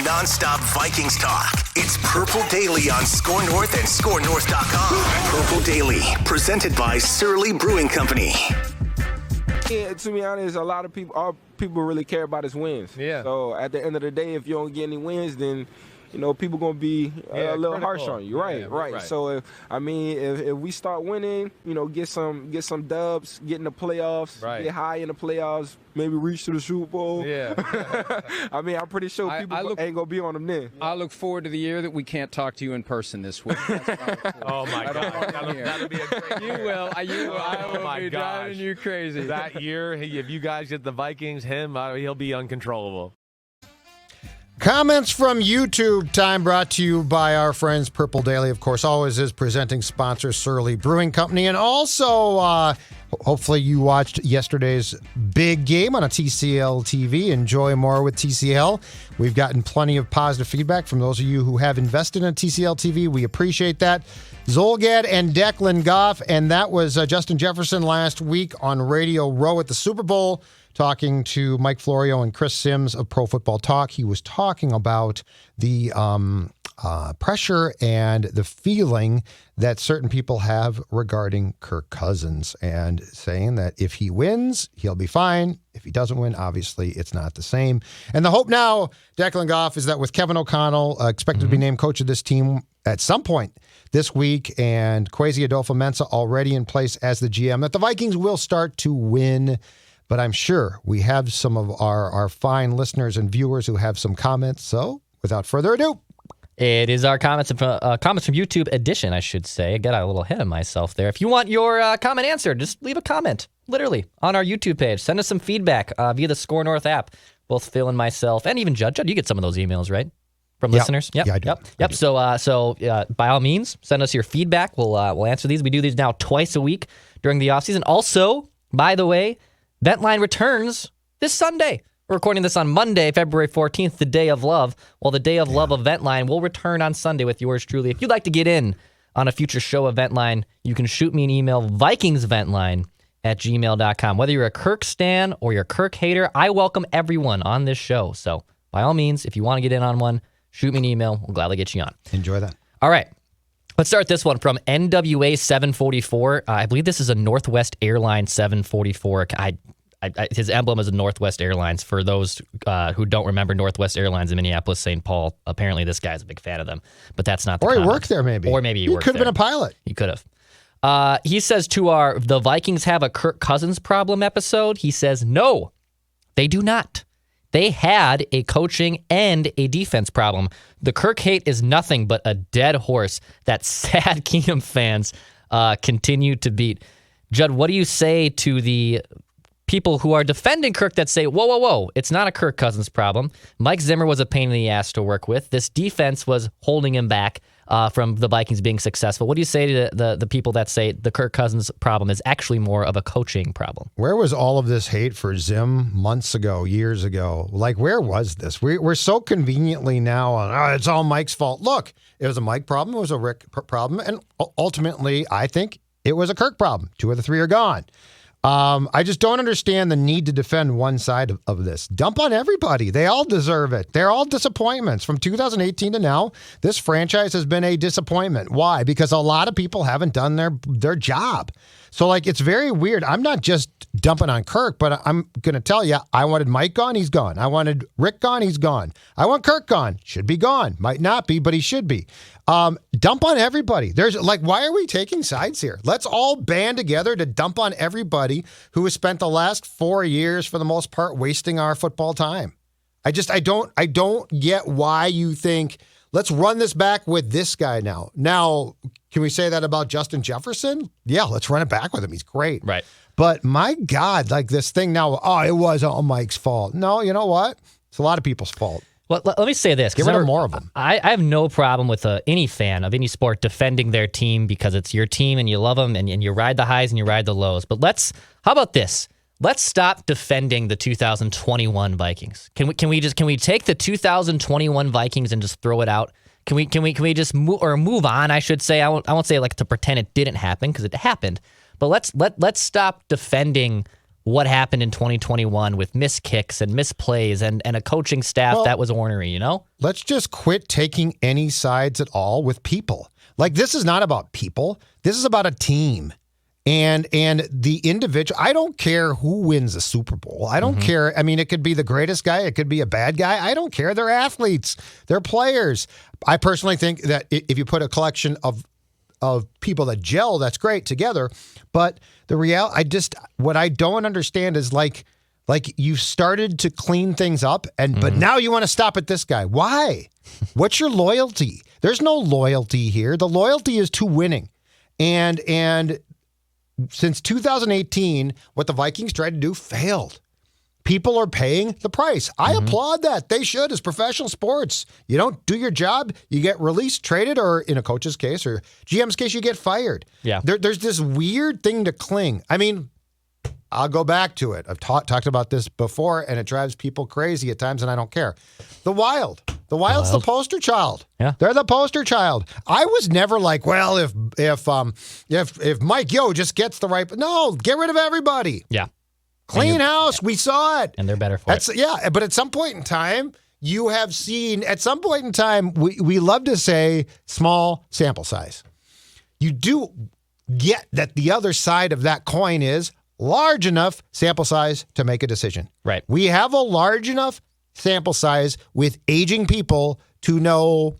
non-stop Vikings talk. It's Purple Daily on Score North and ScoreNorth.com. Purple Daily, presented by Surly Brewing Company. Yeah, to be honest, a lot of people, all people really care about is wins. Yeah. So at the end of the day, if you don't get any wins, then people gonna be a little harsh on you. Right. So if we start winning, get some dubs, get in the playoffs, get high in the playoffs, maybe reach to the Super Bowl. Yeah. I'm pretty sure people ain't gonna be on them then. I look forward to the year that we can't talk to you in person this week. Oh my God, that'll be a great year. You will. I will be driving you crazy. That year, if you guys get the Vikings, he'll be uncontrollable. Comments from YouTube time brought to you by our friends Purple Daily, of course, always is presenting sponsor Surly Brewing Company. And also, hopefully you watched yesterday's big game on a TCL TV. Enjoy more with TCL. We've gotten plenty of positive feedback from those of you who have invested in TCL TV. We appreciate that. Zolgad and Declan Goff, and that was Justin Jefferson last week on Radio Row at the Super Bowl, talking to Mike Florio and Chris Sims of Pro Football Talk. He was talking about the pressure and the feeling that certain people have regarding Kirk Cousins, and saying that if he wins, he'll be fine. If he doesn't win, obviously it's not the same. And the hope now, Declan Goff, is that with Kevin O'Connell expected to be named coach of this team at some point this week, and Kwesi-Adofo Mensah already in place as the GM, that the Vikings will start to win. But I'm sure we have some of our fine listeners and viewers who have some comments. So without further ado, it is our comments from YouTube edition, I should say. I got a little ahead of myself there. If you want your comment answered, just leave a comment, literally, on our YouTube page. Send us some feedback via the Score North app. Both Phil and myself, and even Judd. Judd, you get some of those emails, right? From listeners? Yep. Yeah, I do. Yep. So by all means, send us your feedback. We'll answer these. We do these now twice a week during the offseason. Also, by the way, Ventline returns this Sunday. We're recording this on Monday, February 14th, the Day of Love. Well, the Day of Love of Ventline will return on Sunday with yours truly. If you'd like to get in on a future show of Ventline, you can shoot me an email, vikingsventline@gmail.com. Whether you're a Kirk stan or you're a Kirk hater, I welcome everyone on this show. So by all means, if you want to get in on one, shoot me an email. We'll gladly get you on. Enjoy that. All right. Let's start this one from NWA 744. I believe this is a Northwest Airlines 744. His emblem is a Northwest Airlines. For those who don't remember Northwest Airlines in Minneapolis, St. Paul, apparently this guy's a big fan of them, but that's not the Or he comment. worked there, maybe. Or maybe he worked could have there. been a pilot. He could have. He says to the Vikings have a Kirk Cousins problem episode. He says, no, they do not. They had a coaching and a defense problem. The Kirk hate is nothing but a dead horse that sad Keenum fans continue to beat. Judd, what do you say to the people who are defending Kirk that say, whoa, it's not a Kirk Cousins problem. Mike Zimmer was a pain in the ass to work with. This defense was holding him back from the Vikings being successful. What do you say to the people that say the Kirk Cousins problem is actually more of a coaching problem? Where was all of this hate for Zim months ago, years ago? Like, where was this? We're so conveniently now on, it's all Mike's fault. Look, it was a Mike problem. It was a Rick problem. And ultimately, I think it was a Kirk problem. 2 of the 3 are gone. I just don't understand the need to defend one side of this. Dump on everybody. They all deserve it. They're all disappointments. From 2018 to now, this franchise has been a disappointment. Why? Because a lot of people haven't done their job. So, it's very weird. I'm not just dumping on Kirk, but I'm going to tell you, I wanted Mike gone, he's gone. I wanted Rick gone, he's gone. I want Kirk gone. Should be gone. Might not be, but he should be. Dump on everybody. There's why are we taking sides here? Let's all band together to dump on everybody who has spent the last 4 years, for the most part, wasting our football time. I don't get why you think, let's run this back with this guy now. Now, can we say that about Justin Jefferson? Yeah, let's run it back with him. He's great. Right. But my God, this thing now, it was all Mike's fault. No, you know what? It's a lot of people's fault. Well, let me say this. Get rid of more of them. I have no problem with any fan of any sport defending their team because it's your team and you love them and you ride the highs and you ride the lows. But how about this? Let's stop defending the 2021 Vikings. Can we take the 2021 Vikings and just throw it out? Can we just move on? I should say. I won't say to pretend it didn't happen, because it happened. But let's stop defending what happened in 2021 with missed kicks and missed plays and a coaching staff that was ornery, you know? Let's just quit taking any sides at all with people. Like, this is not about people. This is about a team. And the individual, I don't care who wins a Super Bowl. I don't care. I mean, it could be the greatest guy. It could be a bad guy. I don't care. They're athletes. They're players. I personally think that if you put a collection of people that gel, that's great together. But the reality, what I don't understand is like you've started to clean things up, but now you want to stop at this guy. Why? What's your loyalty? There's no loyalty here. The loyalty is to winning. And since 2018, what the Vikings tried to do failed. People are paying the price. I applaud that. They should, as professional sports. You don't do your job, you get released, traded, or in a coach's case or GM's case, you get fired. Yeah. There's this weird thing to cling. I mean, I'll go back to it. I've talked about this before, and it drives people crazy at times, and I don't care. The Wild's the poster child. Yeah. They're the poster child. I was never like, well, if Mike Yo just gets the right, no, get rid of everybody. Yeah. Clean house. We saw it. And they're better for it. Yeah, but at some point in time, you have seen, we love to say small sample size. You do get that the other side of that coin is large enough sample size to make a decision. Right. We have a large enough sample size with aging people to know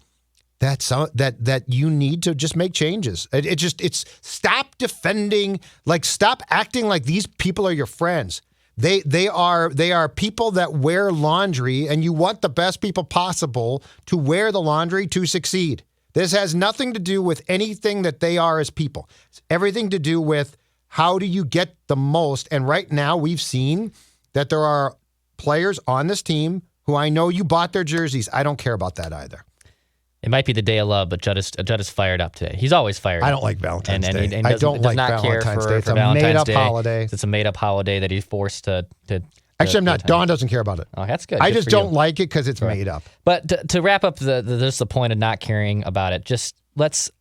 that you need to just make changes. It's stop defending, stop acting like these people are your friends. They are people that wear laundry, and you want the best people possible to wear the laundry to succeed. This has nothing to do with anything that they are as people. It's everything to do with how do you get the most. And right now we've seen that there are players on this team who I know you bought their jerseys. I don't care about that either. It might be the day of love, but Judd is fired up today. He's always fired up. I don't like Valentine's Day. And I don't like Valentine's Day. It's a made-up holiday. It's a made-up holiday that he's forced to Actually, I'm not. Dawn doesn't care about it. Oh, that's good. I just don't like it because it's made up. But to wrap up the point of not caring about it, just let's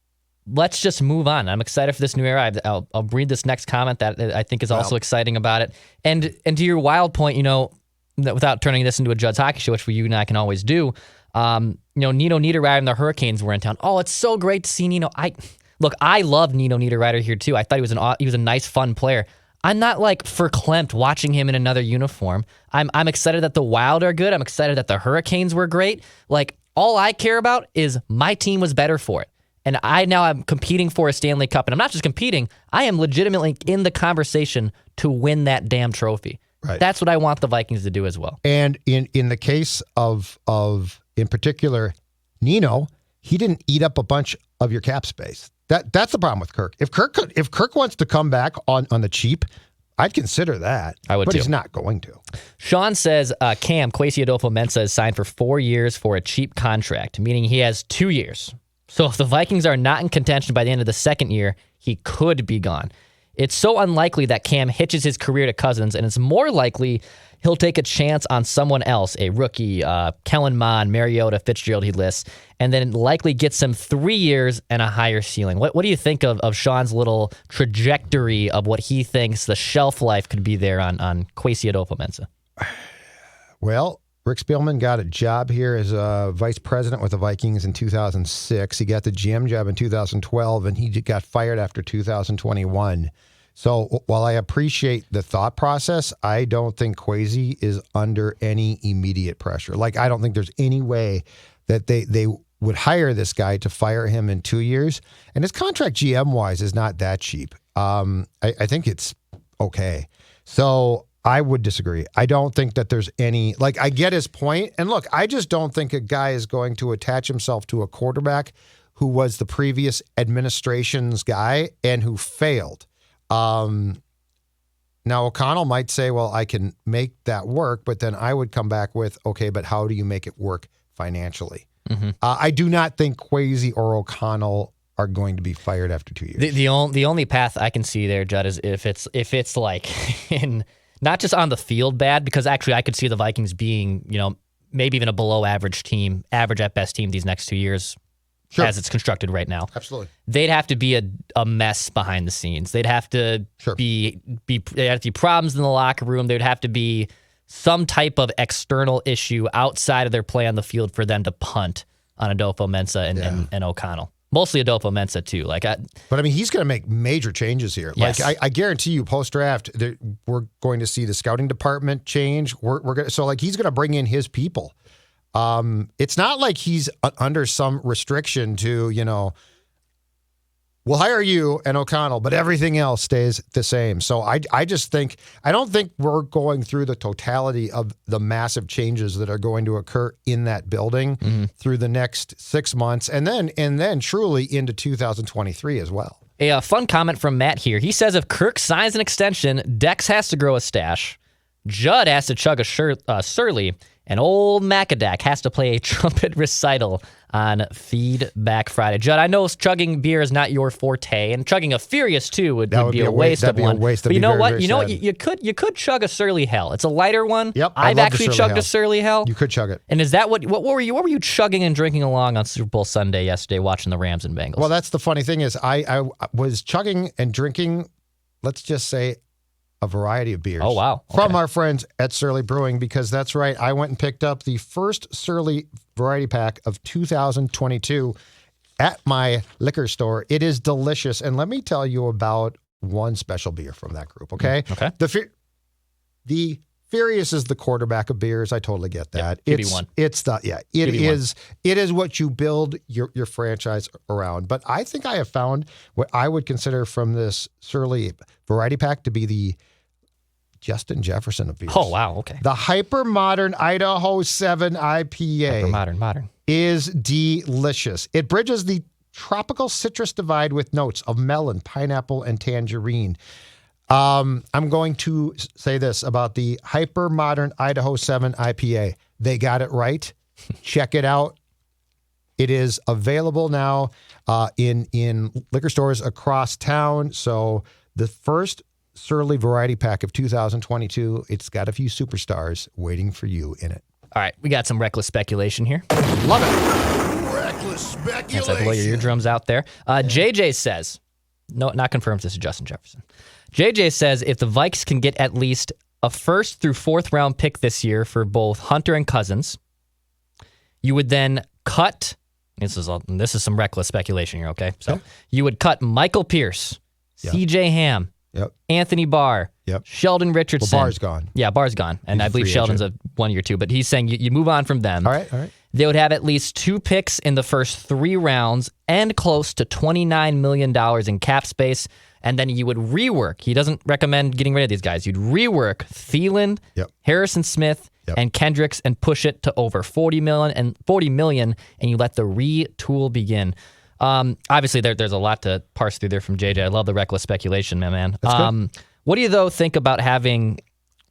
just move on. I'm excited for this new era. I'll read this next comment that I think is also exciting about it. And to your Wild point, without turning this into a Judd's Hockey Show, which you and I can always do, Nino Niederreiter and the Hurricanes were in town. Oh, it's so great to see Nino. I love Nino Niederreiter here too. I thought he was a nice, fun player. I'm not verklempt watching him in another uniform. I'm excited that the Wild are good. I'm excited that the Hurricanes were great. All I care about is my team was better for it. And I'm competing for a Stanley Cup. And I'm not just competing. I am legitimately in the conversation to win that damn trophy. Right. That's what I want the Vikings to do as well. And in the case of in particular, Nino, he didn't eat up a bunch of your cap space. That's the problem with Kirk. If Kirk wants to come back on the cheap, I'd consider that. I would, but too. He's not going to. Sean says Cam Kwesi-Adofo Mensah is signed for 4 years for a cheap contract, meaning he has 2 years. So if the Vikings are not in contention by the end of the second year, he could be gone. It's so unlikely that Cam hitches his career to Cousins, and it's more likely he'll take a chance on someone else, a rookie, Kellen Mond, Mariota, Fitzgerald he lists, and then likely gets him 3 years and a higher ceiling. What do you think of Sean's little trajectory of what he thinks the shelf life could be there on Kwesi-Adofo Mensah? Well, Rick Spielman got a job here as a vice president with the Vikings in 2006. He got the GM job in 2012, and he got fired after 2021. So while I appreciate the thought process, I don't think Kwesi is under any immediate pressure. I don't think there's any way that they would hire this guy to fire him in 2 years. And his contract GM-wise is not that cheap. I think it's okay. So I would disagree. I don't think that there's any, I get his point. And look, I just don't think a guy is going to attach himself to a quarterback who was the previous administration's guy and who failed. Now O'Connell might say, well, I can make that work, but then I would come back with, okay, but how do you make it work financially? Mm-hmm. I do not think Kwesi or O'Connell are going to be fired after 2 years. The only path I can see there, Judd, is if it's in not just on the field bad, because actually I could see the Vikings being, maybe even a below average team, average at best team these next 2 years. as it's constructed right now. Absolutely. They'd have to be a mess behind the scenes. They'd have to be there'd have to be problems in the locker room. There'd have to be some type of external issue outside of their play on the field for them to punt on Adofo Mensah and O'Connell. Mostly Adofo Mensah too. But I mean, he's going to make major changes here. Yes. I guarantee you, post draft, we're going to see the scouting department change. We're going he's going to bring in his people. It's not like he's under some restriction to we'll hire you and O'Connell, but everything else stays the same. So I don't think we're going through the totality of the massive changes that are going to occur in that building through the next 6 months and then truly into 2023 as well. A fun comment from Matt here. He says if Kirk signs an extension, Dex has to grow a stash, Judd has to chug a Surly, and old Macadac has to play a trumpet recital on Feedback Friday. Judd, I know chugging beer is not your forte, and chugging a Furious too would be a waste of one. But you know what? You could chug a Surly Hell. It's a lighter one. Yep, I've actually chugged a Surly Hell. You could chug it. And is that what were you chugging and drinking along on Super Bowl Sunday yesterday, watching the Rams and Bengals? Well, that's the funny thing is I was chugging and drinking. Let's just say a variety of beers. Oh, wow. Okay. From our friends at Surly Brewing, because that's right. I went and picked up the first Surly variety pack of 2022 at my liquor store. It is delicious. And let me tell you about one special beer from that group, okay? Okay. The Furious is the quarterback of beers. I totally get that. Yep, QB1. It is what you build your franchise around. But I think I have found what I would consider from this Surly variety pack to be the Justin Jefferson of beers. Oh, wow. Okay. The hyper modern Idaho 7 IPA. Modern. Is delicious. It bridges the tropical citrus divide with notes of melon, pineapple, and tangerine. I'm going to say this about the hyper modern Idaho 7 IPA. They got it right. Check it out. It is available now in liquor stores across town. So the first Surly variety pack of 2022, it's got a few superstars waiting for you in it. All right, we got some reckless speculation here. Love it. Reckless speculation. As I blow your eardrums out there. JJ says, no, not confirmed, this is Justin Jefferson. JJ says if the Vikes can get at least a first through fourth round pick this year for both Hunter and Cousins, you would then cut, this is some reckless speculation here, okay? So you would cut Michael Pierce, CJ Ham, Anthony Barr, Sheldon Richardson. Well, Barr's gone. Yeah, Barr's gone. And I believe Sheldon's a 1 year too, but he's saying you move on from them. All right. They would have at least 2 picks in the first 3 rounds and close to $29 million in cap space. And then you would rework. He doesn't recommend getting rid of these guys. You'd rework Thielen, Harrison Smith, and Kendricks and push it to over $40 million, and you let the retool begin. Obviously, there's a lot to parse through there from JJ. I love the reckless speculation, man. That's good. What do you, though, think about having,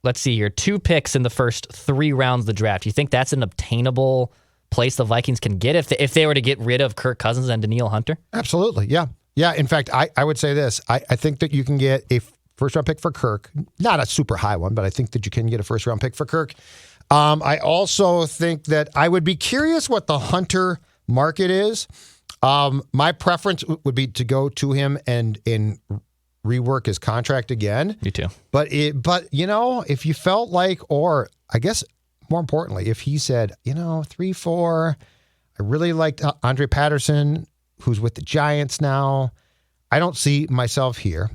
let's see here, 2 picks in the first 3 rounds of the draft? Do you think that's an obtainable place the Vikings can get if they were to get rid of Kirk Cousins and Danielle Hunter? Absolutely, yeah. Yeah, in fact, I would say this. I think that you can get a first-round pick for Kirk. Not a super high one, but I think that you can get a first-round pick for Kirk. I also think that I would be curious what the Hunter market is. My preference would be to go to him and rework his contract again. Me too. But if you felt like, or I guess more importantly, if he said, 3-4, I really liked Andre Patterson, who's with the Giants now. I don't see myself here.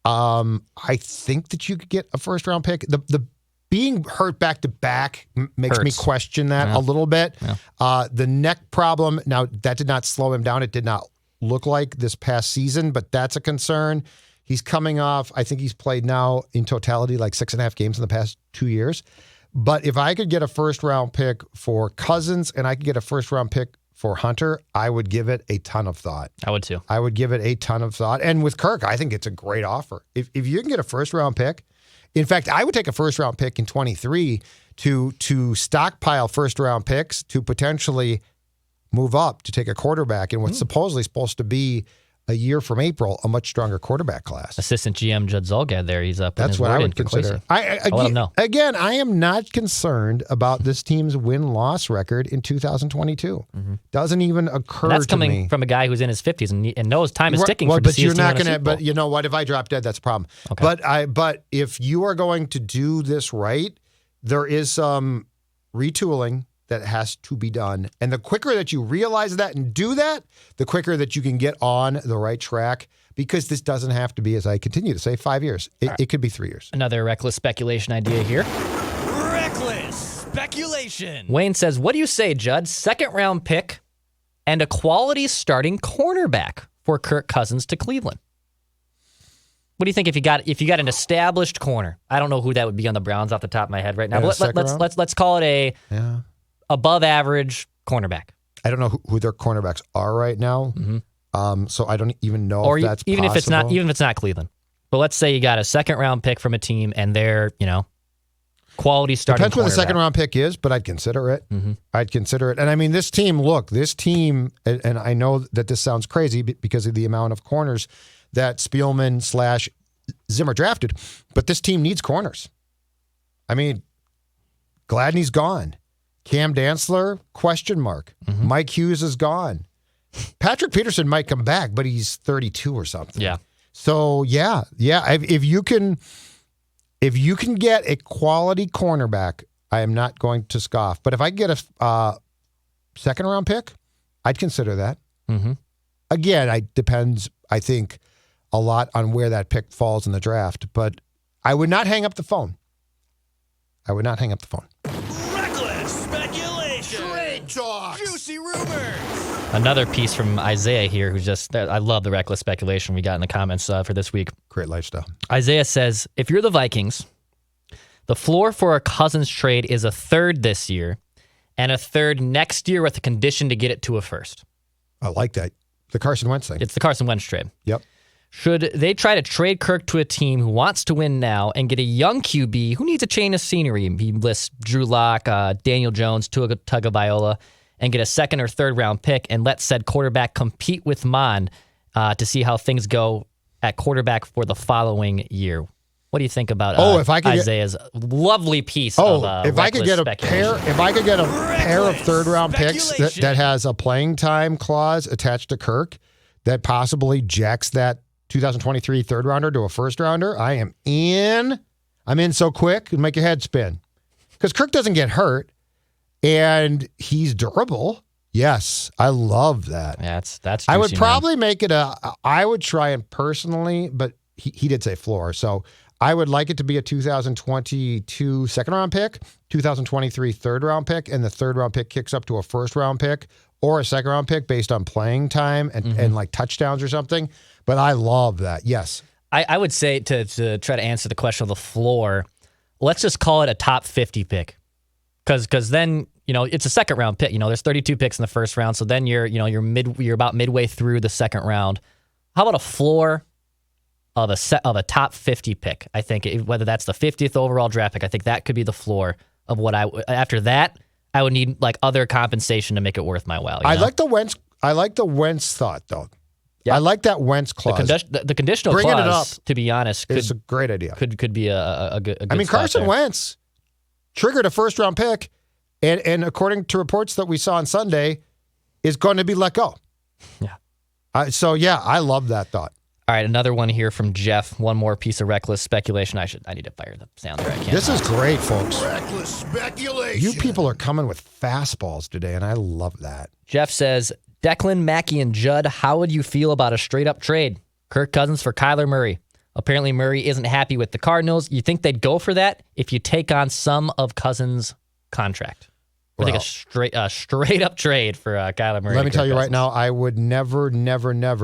I think that you could get a first round pick. The being hurt back to back makes me question that a little bit. Yeah. The neck problem, now that did not slow him down. It did not look like this past season, but that's a concern. He's coming off, I think he's played now in totality like 6.5 games in the past 2 years. But if I could get a first round pick for Cousins and I could get a first round pick for Hunter, I would give it a ton of thought. I would too. I would give it a ton of thought. And with Kirk, I think it's a great offer. If you can get a first round pick, in fact, I would take a first round pick in 23 to stockpile first round picks to potentially move up to take a quarterback in what's supposedly supposed to be a year from April, a much stronger quarterback class. Assistant GM Judd Zolgad there. He's up. That's what I would consider. I'll let him know. Again, I am not concerned about this team's win-loss record in 2022. Doesn't even occur to me. That's coming from a guy who's in his 50s and knows time is ticking. But you're not going to. But you know what? If I drop dead, that's a problem. Okay. But if you are going to do this right, there is some retooling that has to be done. And the quicker that you realize that and do that, the quicker that you can get on the right track, because this doesn't have to be, as I continue to say, 5 years. It could be 3 years. Another reckless speculation idea here. Reckless speculation. Wayne says, what do you say, Judd? 2nd round pick and a quality starting cornerback for Kirk Cousins to Cleveland. What do you think if you got an established corner? I don't know who that would be on the Browns off the top of my head right now. But let's call it a above average cornerback. I don't know who their cornerbacks are right now. So I don't even know if that's even possible. If it's not Cleveland. But let's say you got a 2nd round pick from a team and they're, quality starting Depends what the 2nd round pick is, but I'd consider it. I'd consider it. And I mean, this team, and I know that this sounds crazy because of the amount of corners that Spielman / Zimmer drafted, but this team needs corners. I mean, Gladney's gone. Cam Dantzler, question mark. Mike Hughes is gone. Patrick Peterson might come back, but he's 32 or something. Yeah. So yeah. If you can get a quality cornerback, I am not going to scoff. But if I get a 2nd round pick, I'd consider that. Again, it depends, I think, a lot on where that pick falls in the draft. But I would not hang up the phone. Reckless speculation. Trade talk. Juicy rumors. Another piece from Isaiah here, who's just, I love the reckless speculation we got in the comments for this week. Great lifestyle. Isaiah says, if you're the Vikings, the floor for a Cousins trade is a 3rd this year and a 3rd next year with a condition to get it to a 1st. I like that. The Carson Wentz thing. It's the Carson Wentz trade. Yep. Should they try to trade Kirk to a team who wants to win now and get a young QB who needs a change of scenery? He lists Drew Lock, Daniel Jones, Tua Tagovailoa, and get a 2nd or 3rd round pick and let said quarterback compete with Mond to see how things go at quarterback for the following year. What do you think about Isaiah's lovely piece of if I could get a pair of 3rd round picks that has a playing time clause attached to Kirk that possibly jacks that 2023 3rd rounder to a 1st rounder, I am in. I'm in so quick it'll make your head spin. Because Kirk doesn't get hurt and he's durable. Yes, I love that. That's I would juicy, probably make it I would try and personally, but he did say floor. So I would like it to be a 2022 2nd round pick, 2023 3rd round pick, and the 3rd round pick kicks up to a 1st round pick or a 2nd round pick based on playing time and like touchdowns or something. But I love that. Yes. I would say to try to answer the question of the floor, let's just call it a top 50 pick. Because then, it's a 2nd round pick. There's 32 picks in the 1st round. So then you're about midway through the 2nd round. How about a floor of a top 50 pick? I think whether that's the 50th overall draft pick, I think that could be the floor of what after that, I would need like other compensation to make it worth my while. I like the Wentz thought though. Yeah. I like that Wentz clause. The conditional Bringing clause, it up, to be honest, is a great idea. Could be a good. I mean, Carson there. Wentz triggered a 1st round pick, and according to reports that we saw on Sunday, is going to be let go. Yeah. I love that thought. All right, another one here from Jeff. One more piece of reckless speculation. I need to fire the sound there. I can't. This is great, folks. Reckless speculation. You people are coming with fastballs today, and I love that. Jeff says, Declan, Mackey, and Judd, how would you feel about a straight-up trade? Kirk Cousins for Kyler Murray. Apparently, Murray isn't happy with the Cardinals. You think they'd go for that if you take on some of Cousins' contract? I think a straight-up trade for Kyler Murray. Let me tell you right now, I would never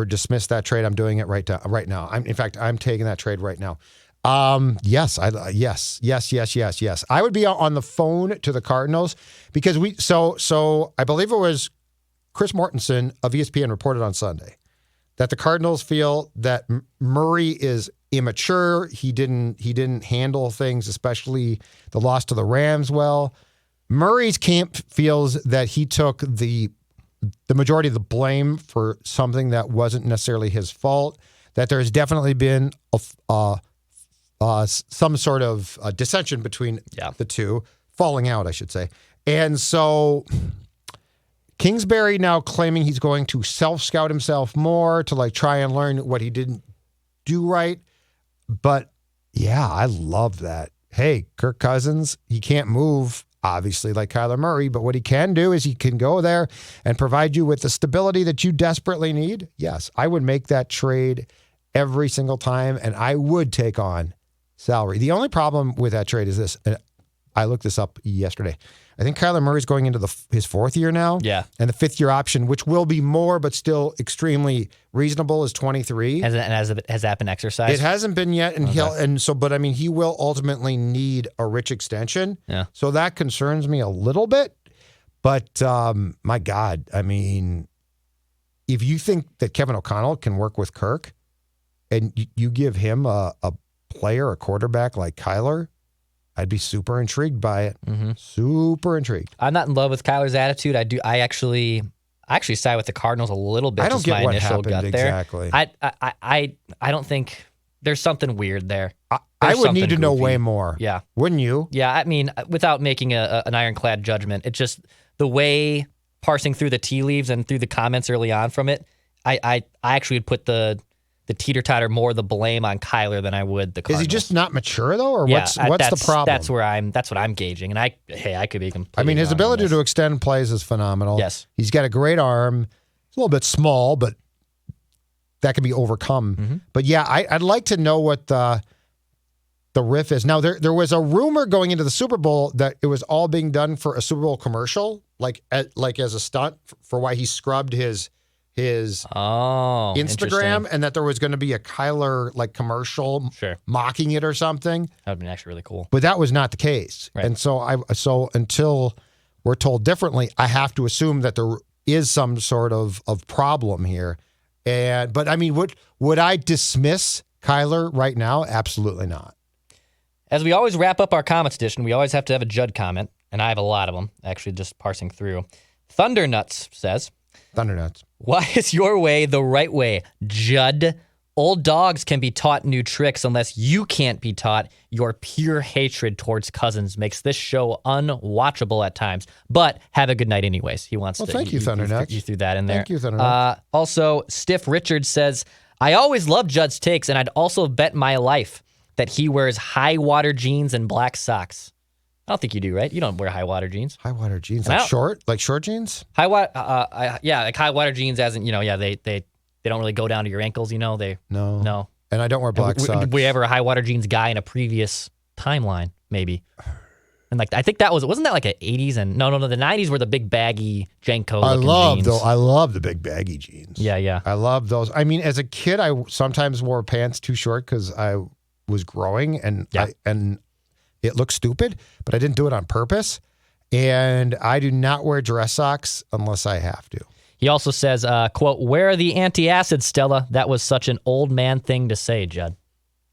dismiss that trade. I'm doing it right now. In fact, I'm taking that trade right now. Yes. I would be on the phone to the Cardinals because so I believe it was Chris Mortensen of ESPN reported on Sunday that the Cardinals feel that Murray is immature. He didn't handle things, especially the loss to the Rams, well. Murray's camp feels that he took the the majority of the blame for something that wasn't necessarily his fault, that there's definitely been some sort of dissension between the two, falling out, I should say. And so Kingsbury now claiming he's going to self-scout himself more to like try and learn what he didn't do right. But yeah, I love that. Hey, Kirk Cousins, he can't move, obviously, like Kyler Murray, but what he can do is he can go there and provide you with the stability that you desperately need. Yes, I would make that trade every single time, and I would take on salary. The only problem with that trade is this, and I looked this up yesterday. I think Kyler Murray's going into his fourth year now. Yeah. And the fifth year option, which will be more but still extremely reasonable, is 23. Has that been exercised? It hasn't been yet, and he will ultimately need a rich extension. Yeah. So that concerns me a little bit. But my God, I mean, if you think that Kevin O'Connell can work with Kirk, and you give him a player, a quarterback like Kyler, I'd be super intrigued by it. Mm-hmm. Super intrigued. I'm not in love with Kyler's attitude. I actually side with the Cardinals a little bit. I don't just get my what initial happened gut exactly. There. I don't think there's something weird there. I would need to know way more. Yeah. Wouldn't you? Yeah. I mean, without making an ironclad judgment, it's just the way parsing through the tea leaves and through the comments early on from it. I actually would put the teeter-totter more the blame on Kyler than I would the Cardinals. Is he just not mature though, or what's the problem? That's what I'm gauging, and I could be completely. I mean, his wrong ability to extend plays is phenomenal. Yes, he's got a great arm. It's a little bit small, but that can be overcome. Mm-hmm. But yeah, I'd like to know what the riff is. Now there was a rumor going into the Super Bowl that it was all being done for a Super Bowl commercial, like as a stunt for why he scrubbed his Instagram, and that there was going to be a Kyler like commercial mocking it or something. That would be actually really cool. But that was not the case. Right. And so until we're told differently, I have to assume that there is some sort of problem here. But I mean, would I dismiss Kyler right now? Absolutely not. As we always wrap up our comments edition, we always have to have a Judd comment, and I have a lot of them, actually just parsing through. Thundernuts says, Thundernuts. Why is your way the right way, Judd? Old dogs can be taught new tricks unless you can't be taught. Your pure hatred towards Cousins makes this show unwatchable at times. But have a good night anyways. He wants to. Thank you, Thundernuts. You threw that in there. Thank you, Thundernuts. Also, Stiff Richard says, I always love Judd's takes, and I'd also bet my life that he wears high water jeans and black socks. I don't think you do, right? You don't wear high water jeans. High water jeans, like short jeans. High water, like high water jeans, as in they don't really go down to your ankles. No. And I don't wear black socks. We ever a high water jeans guy in a previous timeline, maybe? And I think wasn't that like an 80s and no, the 90s were the big baggy Janko. I love the big baggy jeans. Yeah. I love those. I mean, as a kid, I sometimes wore pants too short because I was growing and it looked stupid, but I didn't do it on purpose. And I do not wear dress socks unless I have to. He also says, quote, where are the antacids, Stella? That was such an old man thing to say, Judd.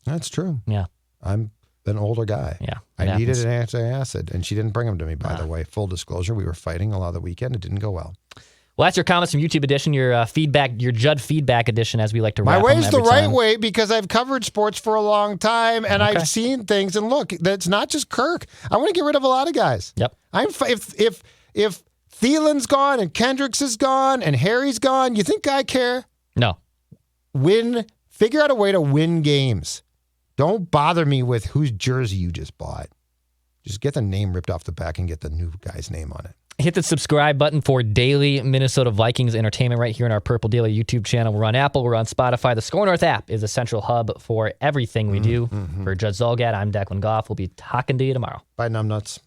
That's true. Yeah. I'm an older guy. Yeah. I needed an antacid, and she didn't bring them to me, by the way. Full disclosure, we were fighting a lot of the weekend. It didn't go well. Well, that's your comments from YouTube edition, your feedback, your Judd feedback edition, as we like to wrap My way's the right time. way because I've covered sports for a long time, and I've seen things. And look, that's not just Kirk. I want to get rid of a lot of guys. Yep. If Thielen's gone and Kendricks is gone and Harry's gone, you think I care? No. Figure out a way to win games. Don't bother me with whose jersey you just bought. Just get the name ripped off the back and get the new guy's name on it. Hit the subscribe button for daily Minnesota Vikings entertainment right here on our Purple Daily YouTube channel. We're on Apple. We're on Spotify. The Score North app is a central hub for everything we do. For Judd Zolgad, I'm Declan Goff. We'll be talking to you tomorrow. Bye, numbnuts.